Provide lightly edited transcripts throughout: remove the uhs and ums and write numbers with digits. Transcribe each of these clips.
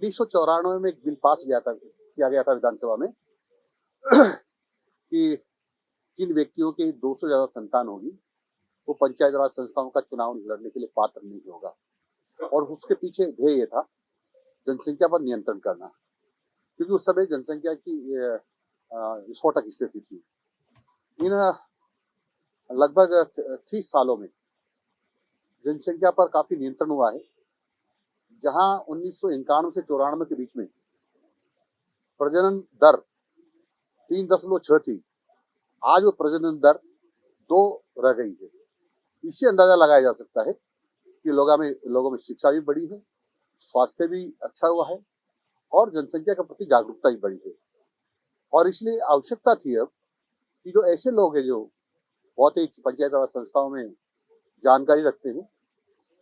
1994 में एक bill pass किया गया था विधानसभा में कि जिन व्यक्तियों के 200 से ज्यादा संतान होगी वो पंचायत राज संस्थाओं का चुनाव लड़ने के लिए पात्र नहीं होगा। और उसके पीछे ध्येय ये था जनसंख्या पर नियंत्रण करना, क्योंकि उस समय जनसंख्या की विस्फोटक स्थिति थी। इन लगभग 30 सालों में जनसंख्या पर काफी नियंत्रण हुआ है। जहां 1991 से 94 के बीच में प्रजनन दर 3.6 थी, आज वो प्रजनन दर 2 रह गई है। इससे अंदाजा लगाया जा सकता है कि लोगों में शिक्षा भी बढ़ी है, स्वास्थ्य भी अच्छा हुआ है और जनसंख्या के प्रति जागरूकता भी बढ़ी है। और इसलिए आवश्यकता थी अब कि जो ऐसे लोग हैं जो बहुत ही पंचायत राज संस्थाओं में जानकारी रखते हैं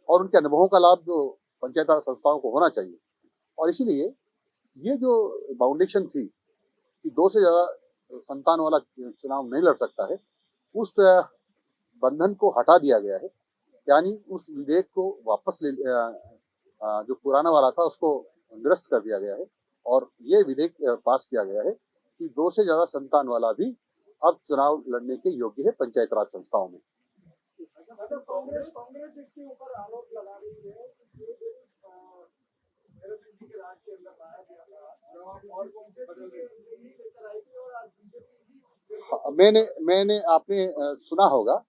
और उनके अनुभवों का लाभ जो पंचायत राज संस्थाओं को होना चाहिए, और इसीलिए ये जो बाउंडेशन थी कि 2 से ज्यादा संतान वाला चुनाव नहीं लड़ सकता है, उस बंधन को हटा दिया गया है। यानी उस विधेयक को वापस जो पुराना वाला था उसको निरस्त कर दिया गया है और ये विधेयक पास किया गया है कि 2 से ज्यादा संतान वाला भी अब चुनाव लड़ने के योग्य है पंचायत राज संस्थाओं में। कांग्रेस इसके ऊपर आरोप लगा रही है कि जो बिल सिंह के राज के अंदर लाया गया था और लेकर आई थी और आज बीजेपी मैंने आपने सुना होगा,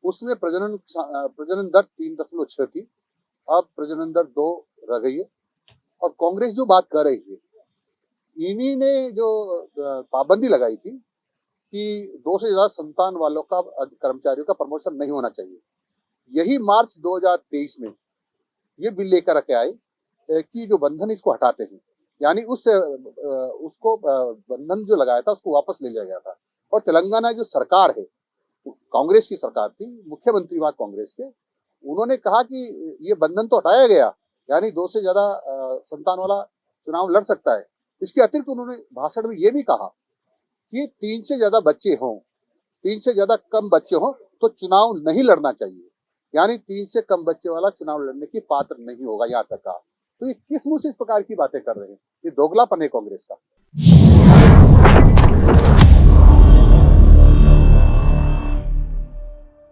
उसमें प्रजनन दर 3.6 थी, अब प्रजनन दर 2 रह गई है। और कांग्रेस जो बात कर रही है, इन्हीं ने जो पाबंदी लगाई थी कि 2 से ज्यादा संतान वालों का कर्मचारियों का प्रमोशन नहीं होना चाहिए। यही मार्च 2023 में ये बिल लेकर के आए कि जो बंधन इसको हटाते हैं, यानी उसको बंधन जो लगाया था उसको वापस ले लिया गया था। और तेलंगाना जो सरकार है, कांग्रेस की सरकार थी, मुख्यमंत्री वहां कांग्रेस के, उन्होंने कहा कि ये बंधन तो हटाया गया, यानी 2 से ज्यादा संतान वाला चुनाव लड़ सकता है। इसके अतिरिक्त उन्होंने भाषण में ये भी कहा कि 3 से ज्यादा बच्चे हों, 3 से ज्यादा कम बच्चे हों तो चुनाव नहीं लड़ना चाहिए, यानी 3 से कम बच्चे वाला चुनाव लड़ने की पात्र नहीं होगा, यहाँ तक कहा। तो ये किस मुंह से इस प्रकार की बातें कर रहे हैं? ये दोगलापन है कांग्रेस का।